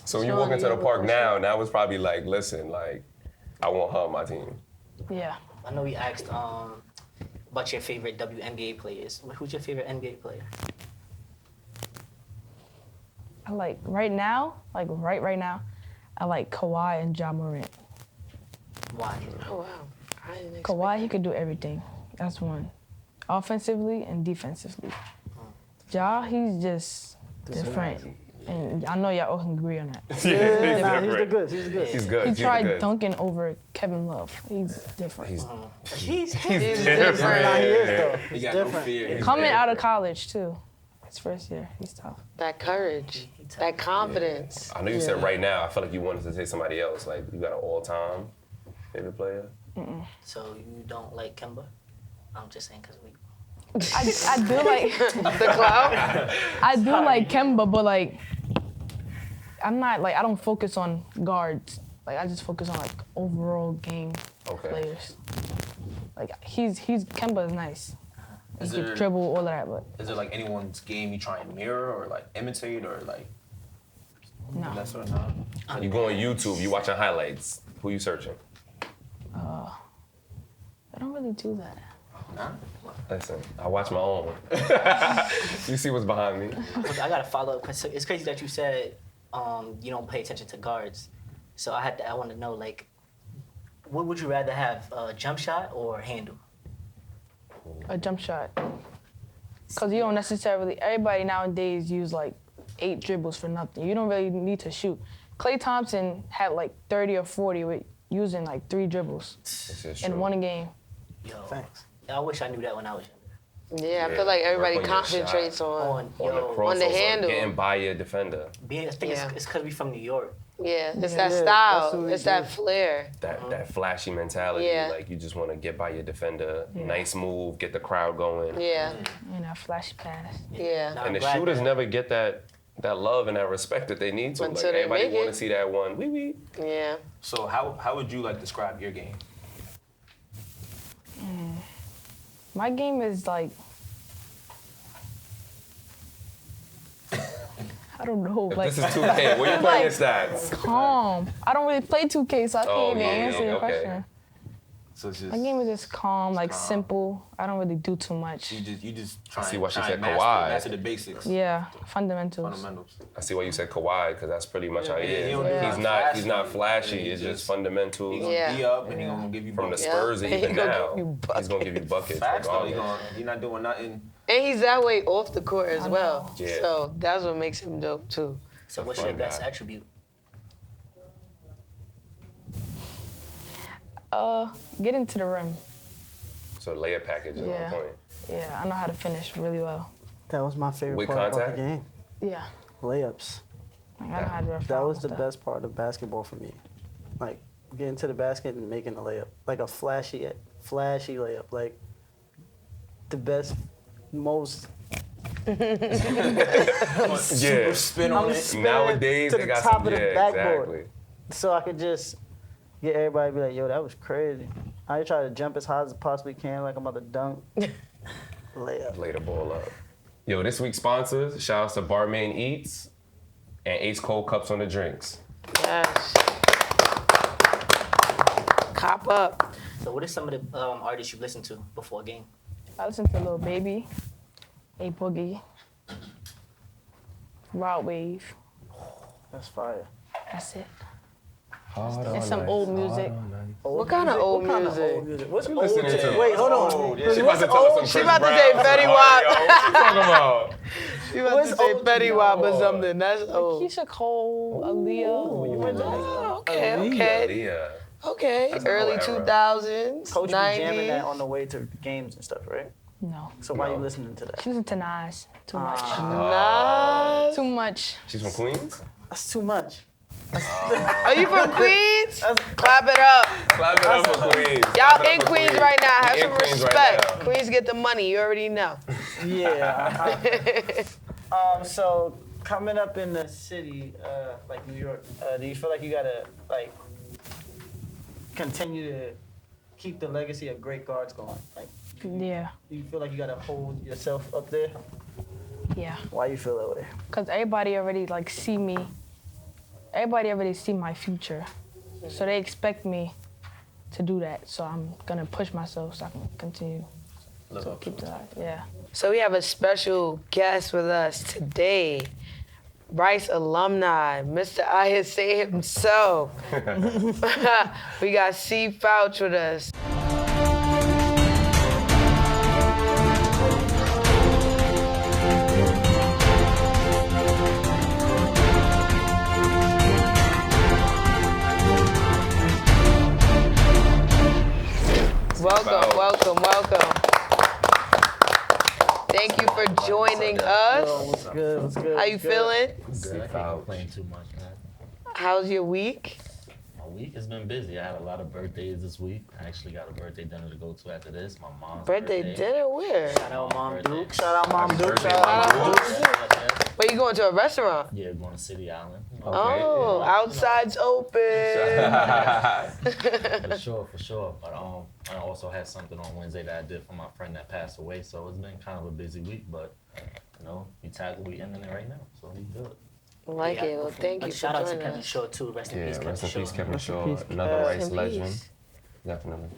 so when you walk into the park now it's probably like, listen, like, I want her on my team. Yeah. I know we asked about your favorite WNBA players. Who's your favorite NBA player? I like right now, I like Kawhi and Ja Morant. Why? Oh, wow. I didn't expect Kawhi, he could do everything. That's one. Offensively and defensively. Ja, he's just different. And I know y'all all can agree on that. He's good. He tried dunking over Kevin Love. He's different. He's different. Nah, he is though. He got different. no fear. Coming out of college, too. His first year, he's tough. That courage, that confidence. I know you said right now, I feel like you wanted to say somebody else. Like, you got an all-time favorite player? So you don't like Kemba? I'm just saying because we. I do like The cloud? I do like Kemba, but like I'm not like I don't focus on guards. Like I just focus on like overall game players. Like Kemba is nice. You can dribble, all of that, but Is there like anyone's game you try and mirror or like imitate or like? no. That sort of no. You go on YouTube, you watching highlights. Who you searching? I don't really do that. Nah. Listen, I watch my own. You see what's behind me? I got to follow up, because it's crazy that you said you don't pay attention to guards. So I want to know, like, what would you rather have, jump shot or handle? A jump shot. Because you don't necessarily, everybody nowadays use like 8 dribbles for nothing. You don't really need to shoot. Klay Thompson had like 30 or 40 with using like 3 dribbles This is in true. one game. Yo, Thanks. I wish I knew that when I was younger. Yeah, I Yeah, feel like everybody work on your concentrates on. On the Yo, crossover, handle. getting by your defender. I think Yeah. it's because we from New York. Yeah, it's Yeah, that that's style. what we It's that do. flair. That flashy mentality. Yeah. Like you just want to get by your defender. Yeah. Nice move, get the crowd going. Yeah, You know, flashy pass. yeah. Nah, And I'm the glad shooters that- never get that love and that respect that they need to. Until Like they everybody make want it. to see that one. Wee wee. Yeah. So how would you like describe your game? My game is like, I don't know, If like this is 2K, where you playing your stats? calm. I don't really play 2K, so I Oh, can't even yeah, answer your okay. question. So it's just My game is just calm, like calm. simple. I don't really do too much. you just try see and, why she try said and master, Kawhi. master the basics. Yeah, fundamentals. Fundamentals. I see why you said Kawhi, because that's pretty much how he he is. don't do He's nothing not. flashy. He's not flashy. He It's just- just fundamentals. He gonna Yeah. be up and he gonna give you From the buckets. Spurs Yeah. even He gonna now, give you he's gonna give you buckets. Facts though, regardless. he not doing nothing. And he's that way off the court as I well. know. Yeah. So that's what makes him dope too. So what's fun your best guy. attribute? Get into the rim. So layup package is Yeah. on point. Yeah, I know how to finish really well. That was my favorite With part contact? about the game. Yeah, Layups. like, I know how to do That was the best part of basketball for me. Like getting to the basket and making a layup, like a flashy layup, like the best, most. Yeah. Spin I'm on it. spinning Nowadays to they the got top some. of the Yeah, backboard. exactly. So I could just get everybody to be like, yo, that was crazy. I try to jump as high as I possibly can, like I'm about to dunk. Layup. Lay the ball up. Yo, this week's sponsors, shout outs to Barmain Eats and Ace Cold Cups on the drinks. Yes. Cop up. So what are some of the artists you listen to before a game? I listen to Lil Baby, A Boogie, Rod Wave. That's fire. That's it. And some old music. What kind of old music? What's old listening music? to? Wait, hold on. She about to tell us some She Chris about to Brown, say some Fetty Mario. Wap. What you talking about? You about What's to say old? Fetty Wap or No. something. That's old. Keisha Cole, Aaliyah. Oh, okay, okay. Yeah. Okay. That's an Early old era. 2000s, Coach be jamming that 90s. on the way to games and stuff, right? No. So why No. you listening to that? She listen to Nas. Too much. Nice. Too much. She's from Queens? That's too much. Are you from Queens? Clap it up. Clap it up for Queens. Y'all Clap it in up for Queens right now. Have We in some Queens right respect. now. Queens get the money. You already know. Yeah. So coming up in the city, like New York, do you feel like you gotta like continue to keep the legacy of great guards going? Like, Yeah. do you feel like you gotta hold yourself up there? Yeah. Why you feel that way? Cause everybody already like see me. Everybody already see my future, so they expect me to do that. So I'm gonna push myself so I can continue to keep that. Yeah. So we have a special guest with us today. Rice alumni, Mr. ISA himself. We got Fouch with us. Welcome, welcome, welcome. Thank you for joining Yo, us. what's good? What's good? How you what's good? feeling? Good. I can't complain too much, man. How's your week? My week has been busy. I had a lot of birthdays this week. I actually got a birthday dinner to go to after this. My mom's Birthday dinner where? Shout out Mom Birthday. Duke. Shout out Mom Happy Duke. birthday, Shout out Mom Mom Duke. Duke. Yeah. Where you going to a restaurant? Yeah, going to City Island. You know, Oh, outside's open. for sure. But I also had something on Wednesday that I did for my friend that passed away. So it's been kind of a busy week, but you know, we ending it right now, so we good. Like it. Well, thank you for Shout out to joining Kevin us. Shaw too. Rest in peace, Yeah, rest in Kevin peace, Shaw. Kevin Shaw. peace. Another Rest Rice in legend. peace. Definitely.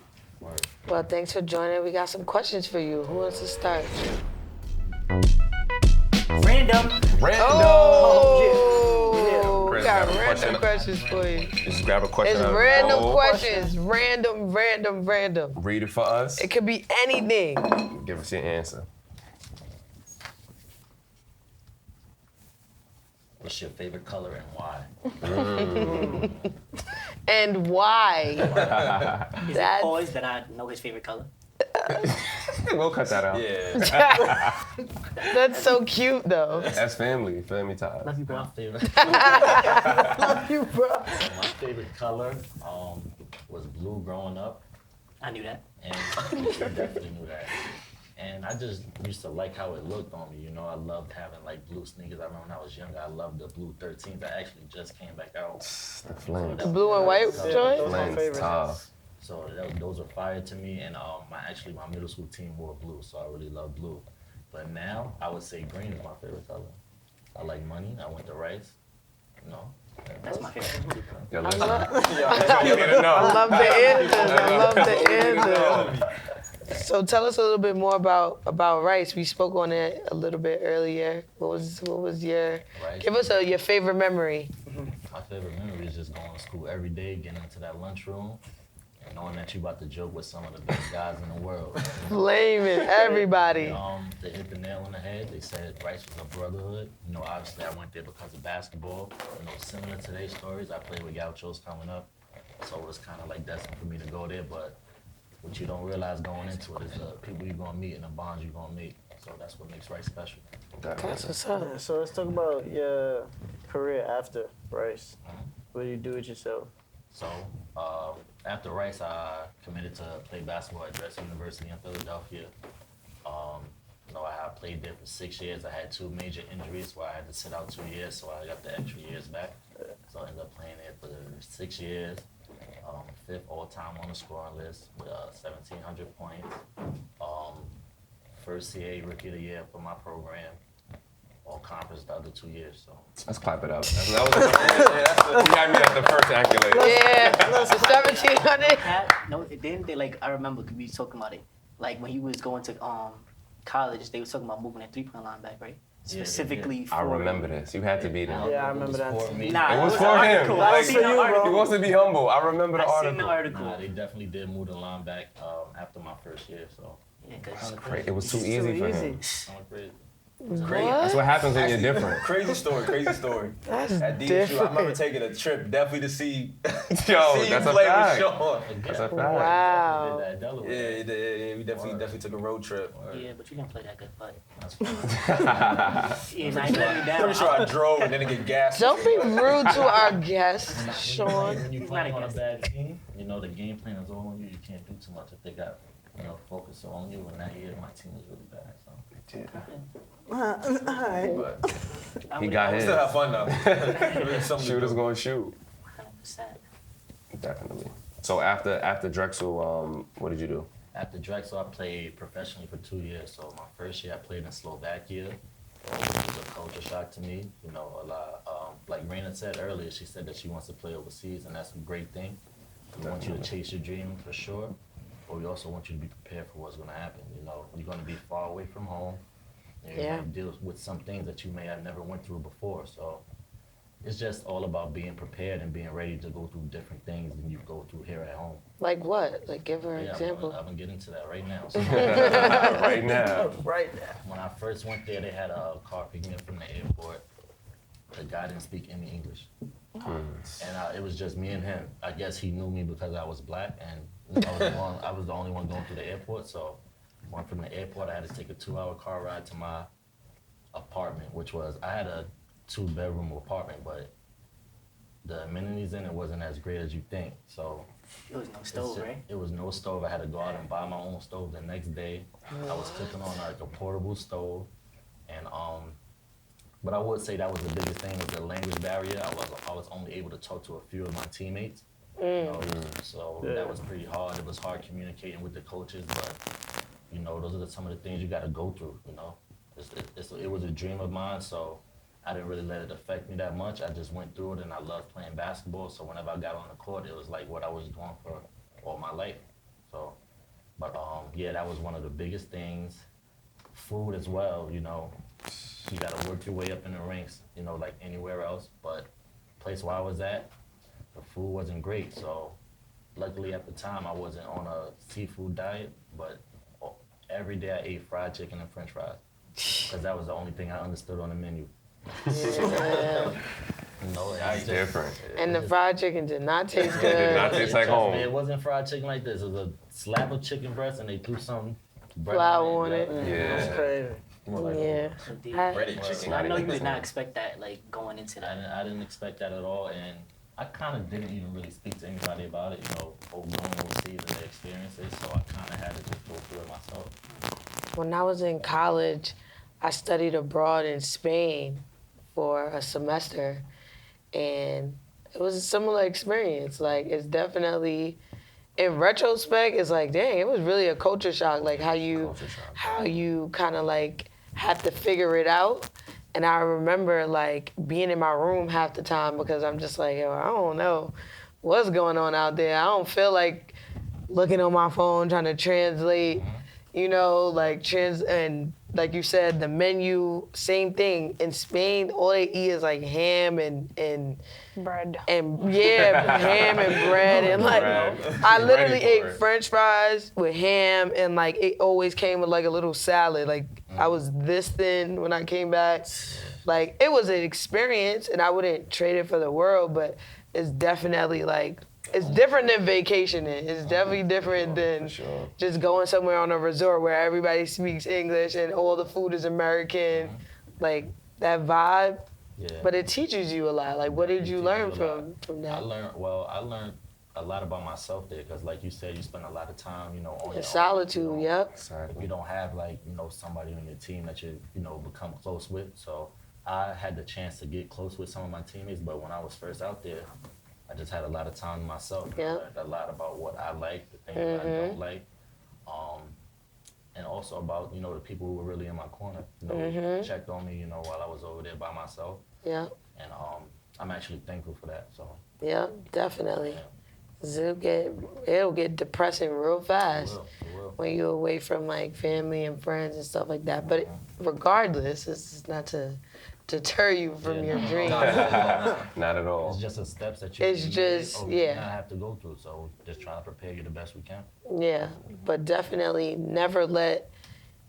Word. Well, thanks for joining. We got some questions for you. Who wants to start? Random. Oh, we Chris, got grab a random question. questions for you. Just grab a question. It's out of the random bowl. questions. Random. Read it for us. It could be anything. Give us your answer. What's your favorite color and why? And why? Is That- it always that I know his favorite color? We'll cut that out. Yeah. That's so cute, though. That's family ties. Love you, bro. My favorite, Love you, bro. my favorite color was blue growing up, I knew that. and you definitely knew that. And I just used to like how it looked on me. You know, I loved having like blue sneakers. I remember when I was younger, I loved the blue 13s that actually just came back out. The flames. The blue and white Yeah, joint? those are my Flames favorites. tough. So those were fire to me, and my middle school team wore blue, so I really love blue. But now I would say green is my favorite color. I like money. I went to Rice. You know. That's my favorite. Yeah, listen. You I need to know. love the answers. So tell us a little bit more about Rice. We spoke on it a little bit earlier. What was your? Rice. Give us your favorite memory. My favorite memory is just going to school every day, getting into that lunchroom, and knowing that you about to joke with some of the best guys in the world. Blaming everybody. They hit the nail on the head. They said Rice was a brotherhood. You know, obviously I went there because of basketball. You know, similar to their stories, I played with Gauchos coming up, so it was kind of like destined for me to go there. But what you don't realize going into it is the people you're gonna meet and the bonds you're gonna make. So that's what makes Rice special. That's what's up. Yeah, so let's talk about your career after Rice. What do you do with yourself? So after Rice, I committed to play basketball at Drexel University in Philadelphia. You know, I played there for 6 years. I had 2 major injuries where I had to sit out 2 years, so I got the extra years back. So I ended up playing there for 6 years. 5th all-time on the scoring list with 1,700 points. First CAA Rookie of the Year for my program. All conference the other 2 years. So Let's clap it up. You got me at the first accolade. Yeah, the 1,700. No, didn't they like? I remember we was talking about it. Like when he was going to college, they was talking about moving a 3-point line back, right? Yeah, Specifically for. I remember this. You had to be there. Yeah, I remember that for too. me. Nah, It was an for him. article. Like, I seen the article. He wants to be humble. I remember the I seen article. the article. Nah, they definitely did move the line back after my first year. So Yeah, 'cause It was too easy for him. kind of crazy. That's what happens when you're different. Crazy story. That's At DSU, I different. remember taking a trip definitely to see, Yo, see you that's a play fact. with Sean. That's a fact. Wow. Did that at Delaware. Yeah, we definitely took a road trip. yeah, but you didn't play that good, but That's fine. yeah, now you let me down. Pretty sure I drove and then it get gas. Don't be rude to our guest, Sean. When you He's play not on a against bad team, you know the game plan is all on you. You can't do too much if they got focus on you. And that year, my team was really bad. So He got his. Still have fun though. Really something to Shooters do. gonna shoot. 100%. Definitely. So after Drexel, what did you do? after Drexel, I played professionally for 2 years. So my first year, I played in Slovakia. It was a culture shock to me. You know, a lot. Like Reyna said earlier, she said that she wants to play overseas, and that's a great thing. We want you to chase your dream for sure, but we also want you to be prepared for what's going to happen. You know, you're going to be far away from home. You're Yeah. going to deal with some things that you may have never went through before. So it's just all about being prepared and being ready to go through different things than you go through here at home. Like what? Like give her an Yeah, example. I'm gonna get into that right now. So Right now. Right now. when I first went there, they had a car pick me up from the airport. The guy didn't speak any English. And it was just me and him. I guess he knew me because I was black, and I was the only one going through the airport. So going from the airport, I had to take a 2-hour car ride to my apartment, which was, I had a 2-bedroom apartment, but the amenities in it wasn't as great as you think. So There was no stove, right? it was no stove. I had to go out and buy my own stove the next day. I was cooking on like a portable stove, and But I would say that was the biggest thing was the language barrier. I was only able to talk to a few of my teammates. You know, so that was pretty hard. It was hard communicating with the coaches, but you know, those are some of the things you got to go through. You know, it was a dream of mine, so I didn't really let it affect me that much. I just went through it, and I loved playing basketball. So whenever I got on the court, it was like what I was doing for all my life. So, but yeah, that was one of the biggest things. Food as well. You know, you got to work your way up in the ranks. You know, like anywhere else, but place where I was at, the food wasn't great, so luckily at the time I wasn't on a seafood diet, but every day I ate fried chicken and french fries because that was the only thing I understood on the menu. Yeah. You know, it's different. And the fried chicken did not taste good. It did not taste like home. It wasn't fried chicken like this. It was a slab of chicken breast and they threw some flour on it. Yeah. That's crazy. Yeah. Breaded chicken. I know you did not expect that, like, going into that. I didn't expect that at all, and I kind of didn't even really speak to anybody about it, you know, going overseas and their experiences, so I kind of had to just go through it myself. When I was in college, I studied abroad in Spain for a semester, and it was a similar experience. Like, it's definitely, in retrospect, it's like, dang, it was really a culture shock, like how you kind of like have to figure it out. And I remember like being in my room half the time because I'm just like, yo, I don't know what's going on out there. I don't feel like looking on my phone trying to translate, you know, like and like you said, the menu, same thing. In Spain, all they eat is like ham and Bread. and yeah, ham and bread and like I literally ate French fries with ham and like it always came with like a little salad. Like I was this thin when I came back. Like it was an experience and I wouldn't trade it for the world, but it's definitely like it's different than vacationing. It's definitely different than just going somewhere on a resort where everybody speaks English and all the food is American. Like that vibe. Yeah. But it teaches you a lot. Like, what did you learn from that? I learned a lot about myself there, because like you said, you spend a lot of time, you know, on your solitude, own, you know, yep. You don't have like, you know, somebody on your team that you know, become close with. So I had the chance to get close with some of my teammates, but when I was first out there, I just had a lot of time to myself. Yep. I learned a lot about what I like, the things that I don't like. And also about, you know, the people who were really in my corner, you know, checked on me, you know, while I was over there by myself. Yeah. And I'm actually thankful for that. So. Yeah, definitely. Yeah. 'Cause it'll get depressing real fast It will. when you're away from like family and friends and stuff like that. But regardless, this is not to deter you from your dreams. Not at all. It's just the steps that you have to go through. So just trying to prepare you the best we can. Yeah, but definitely never let,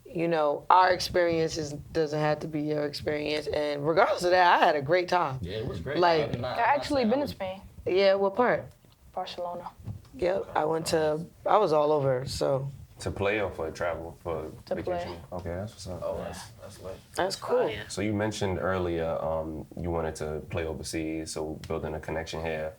you know, our experiences doesn't have to be your experience. And regardless of that, I had a great time. Yeah, it was great. Like, I actually been in Spain, yeah, what part? Barcelona. Yep, I was all over, so. To play or for travel? For To vacation? play. Okay, that's what's up. Oh, that's lit. That's cool. Fire. So you mentioned earlier you wanted to play overseas, so building a connection here.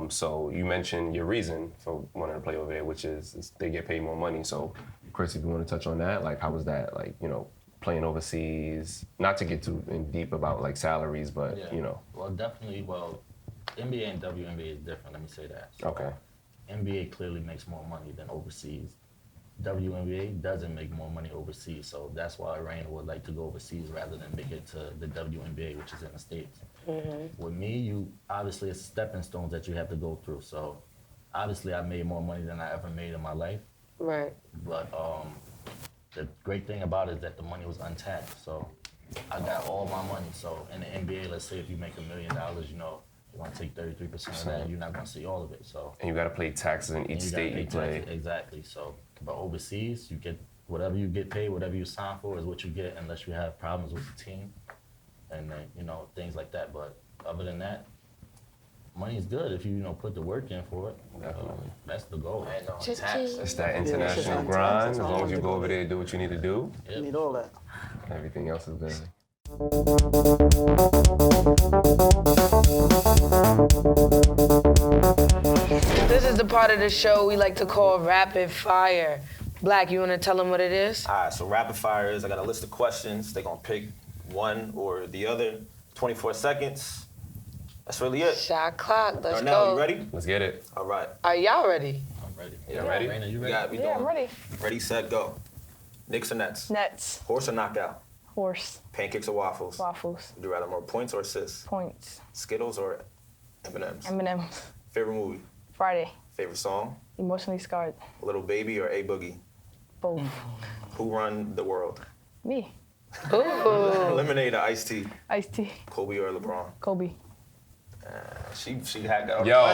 So you mentioned your reason for wanting to play over there, which is they get paid more money. So Chris, if you want to touch on that, like how was that, like, you know, playing overseas? Not to get too in deep about like salaries, but you know. Well, definitely. Well, NBA and WNBA is different. Let me say that. So Okay. NBA clearly makes more money than overseas. WNBA doesn't make more money overseas, so that's why Reyna would like to go overseas rather than make it to the WNBA, which is in the States. With me, obviously it's stepping stones that you have to go through. So obviously I made more money than I ever made in my life. Right. But the great thing about it is that the money was untaxed. So I got all my money. So in the NBA, let's say if you make $1 million, you know, you want to take 33% of that, you're not going to see all of it. So And you got to pay taxes in each state you play. Exactly. So, but overseas, you get whatever you get paid, whatever you sign for is what you get, unless you have problems with the team, and then, you know, things like that. But other than that, money is good if you put the work in for it. Definitely. That's the goal. It's that international grind. As long as you go over there and do what you need to do, You need all that. everything else is good. This is the part of the show we like to call rapid fire. Black, you want to tell them what it is? All right, so rapid fire is I got a list of questions. They're going to pick one or the other. 24 seconds. That's really it. Shot clock. Let's Darnell, go. you ready? Let's get it. All right. Are y'all ready? I'm ready. Yeah, ready? Reyna, you We ready? Yeah, I'm ready. Ready, set, go. Knicks or Nets? Nets, Horse or knockout? horse, Pancakes or waffles? waffles, Would you rather more points or assists? points, Skittles or M&Ms? M&M's, Favorite movie? Friday, Favorite song? emotionally scarred, Little Baby or A Boogie? both. Who run the world? Me, Ooh. Lemonade or iced tea? Iced Tea, Kobe or LeBron? Kobe. She hacked out. Yo,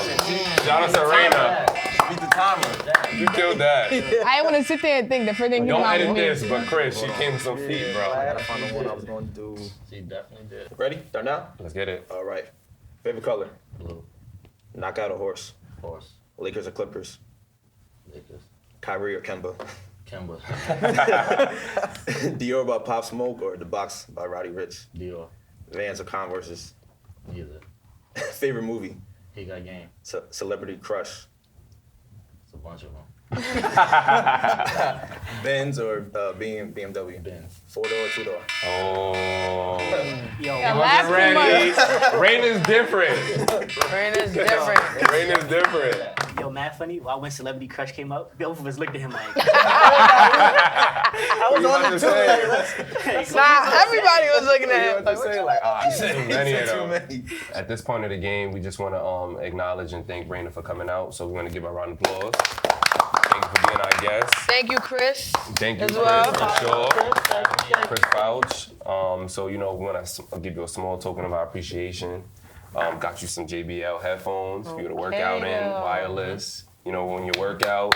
shout out to Reyna. Beat the timer. You killed that. I didn't want to sit there and think the first thing Don't came out edit with me. this, but Chris, she came with some feet, I bro. gotta find the one I was gonna do. She definitely did. Ready? Darnell? Let's get it. All right. Favorite color? Blue. Knockout or horse? Horse. Lakers or Clippers? Lakers. Kyrie or Kemba? Kemba. Dior by Pop Smoke or The Box by Roddy Ricch? Dior. Vans or Converses? Neither. Favorite movie? He got game. Celebrity crush? It's a bunch of them. Benz or BMW? Benz. 4-door or 2-door? Oh. Yo, Yeah, laugh too much. Reyna's different. Reyna's different. Reyna's different. yo, mad funny. When Celebrity Crush came out, both of us looked at him like, I was on it too. Nah, everybody was looking at him. Like, say, like, too many of Too them. many. At this point of the game, we just want to acknowledge and thank Reyna for coming out. So we want to give her a round of applause. Thank you for being our guest. Thank you, Chris. Thank you, As Chris, well. for sure. Chris Fouch. So, you know, we want to give you a small token of our appreciation. Got you some JBL headphones for you to work out in, Okay. wireless. You know, when you work out,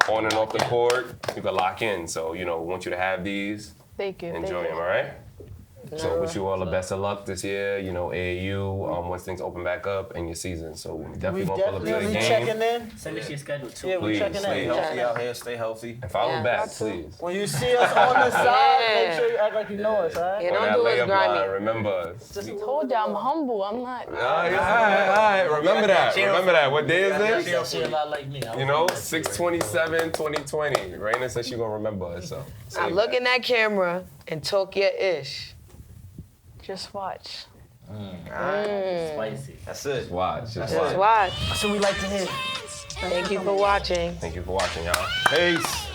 on and off the court, you can lock in. So, you know, we want you to have these. Thank you. Enjoy thank them, you. all right? So wish you all the best of luck this year, you know, AAU, once things open back up in your season. So we We definitely gonna pull up to the definitely game. checking in. send us your schedule too. Yeah, we Please, checking Stay in. healthy out here. Stay healthy. And follow Yeah. back, please. When you see us on the side, make sure you act like you know us, alright? Yeah, On don't that do us layup line, grimy. remember us. Just Told you I'm humble. I'm not. All right. Remember that. Remember that. What day is this? She a lot like me. You know, 6/27/2020. Reyna said she gonna remember us. So Now look in that camera and talk your ish. Just watch. Spicy. That's it. watch. Just Just watch. watch. that's what we like to hear. Thank you for watching. Thank you for watching, y'all. Peace.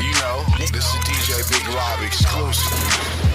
You know, this is DJ Big Rob exclusive.